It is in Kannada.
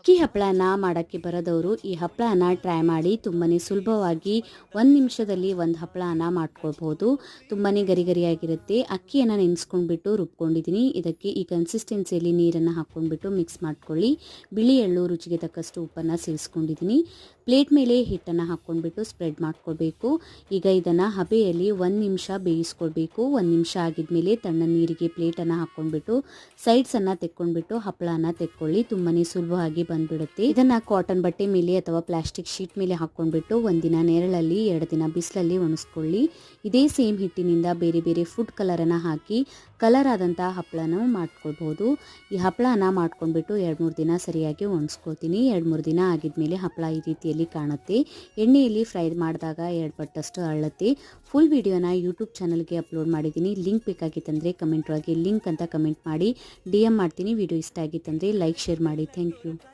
ಅಕ್ಕಿ ಹಪ್ಪಳನ ಮಾಡೋಕ್ಕೆ ಬರದವರು ಈ ಹಪ್ಪಳನ ಟ್ರೈ ಮಾಡಿ. ತುಂಬಾ ಸುಲಭವಾಗಿ 1 ನಿಮಿಷದಲ್ಲಿ ಒಂದು ಹಪ್ಪಳನ ಮಾಡ್ಕೊಳ್ಬೋದು. ತುಂಬಾ ಗರಿಗರಿಯಾಗಿರುತ್ತೆ. ಅಕ್ಕಿಯನ್ನು ನೆನೆಸ್ಕೊಂಡ್ಬಿಟ್ಟು ರುಬ್ಕೊಂಡಿದ್ದೀನಿ. ಇದಕ್ಕೆ ಈ ಕನ್ಸಿಸ್ಟೆನ್ಸಿಯಲ್ಲಿ ನೀರನ್ನು ಹಾಕ್ಕೊಂಡ್ಬಿಟ್ಟು ಮಿಕ್ಸ್ ಮಾಡ್ಕೊಳ್ಳಿ. ಬಿಳಿ ಎಳ್ಳು, ರುಚಿಗೆ ತಕ್ಕಷ್ಟು ಉಪ್ಪನ್ನು ಸೇರಿಸ್ಕೊಂಡಿದ್ದೀನಿ. ಪ್ಲೇಟ್ ಮೇಲೆ ಹಿಟ್ಟನ್ನು ಹಾಕ್ಕೊಂಡ್ಬಿಟ್ಟು ಸ್ಪ್ರೆಡ್ ಮಾಡ್ಕೊಳ್ಬೇಕು. ಈಗ ಇದನ್ನು ಹಬೆಯಲ್ಲಿ 1 ನಿಮಿಷ ಬೇಯಿಸ್ಕೊಳ್ಬೇಕು. 1 ನಿಮಿಷ ಆಗಿದ್ಮೇಲೆ ತಣ್ಣ ನೀರಿಗೆ ಪ್ಲೇಟನ್ನು ಹಾಕ್ಕೊಂಡ್ಬಿಟ್ಟು ಸೈಡ್ಸನ್ನು ತೆಕ್ಕೊಂಡ್ಬಿಟ್ಟು ಹಪ್ಪಳನ ತೆಕ್ಕೊಳ್ಳಿ. ತುಂಬಾ ಸುಲಭವಾಗಿ ಬಂದ್ಬಿಡುತ್ತೆ. ಇದನ್ನ ಕಾಟನ್ ಬಟ್ಟೆ ಮೇಲೆ ಅಥವಾ ಪ್ಲಾಸ್ಟಿಕ್ ಶೀಟ್ ಮೇಲೆ ಹಾಕ್ಕೊಂಡ್ಬಿಟ್ಟು ಒಂದಿನ ನೆರಳಲ್ಲಿ 2 ದಿನ ಬಿಸಿಲಲ್ಲಿ ಒಣಗಿಸ್ಕೊಳ್ಳಿ. ಇದೇ ಸೇಮ್ ಹಿಟ್ಟಿನಿಂದ ಬೇರೆ ಬೇರೆ ಫುಡ್ ಕಲರನ್ನು ಹಾಕಿ ಕಲರ್ ಆದಂಥ ಹಪ್ಪಳನ ಮಾಡ್ಕೊಳ್ಬೋದು. ಈ ಹಪ್ಪಳನ ಮಾಡ್ಕೊಂಡ್ಬಿಟ್ಟು 2-3 ದಿನ ಸರಿಯಾಗಿ ಒಣಗಿಸ್ಕೊಳ್ತೀನಿ. 2-3 ದಿನ ಆಗಿದ್ಮೇಲೆ ಹಪ್ಪಳ ಈ ರೀತಿಯಲ್ಲಿ ಕಾಣುತ್ತೆ. ಎಣ್ಣೆಯಲ್ಲಿ ಫ್ರೈ ಮಾಡಿದಾಗ 2 ಪಟ್ಟಷ್ಟು ಅರಳುತ್ತೆ. ಫುಲ್ ವಿಡಿಯೋನ ಯೂಟ್ಯೂಬ್ ಚಾನಲ್ಗೆ ಅಪ್ಲೋಡ್ ಮಾಡಿದ್ದೀನಿ. ಲಿಂಕ್ ಬೇಕಾಗಿತ್ತಂದರೆ ಕಮೆಂಟ್ ಒಳಗೆ ಲಿಂಕ್ ಅಂತ ಕಮೆಂಟ್ ಮಾಡಿ DM ಮಾಡ್ತೀನಿ. ವಿಡಿಯೋ ಇಷ್ಟ ಆಗಿತ್ತಂದರೆ ಲೈಕ್ ಶೇರ್ ಮಾಡಿ. Thank you.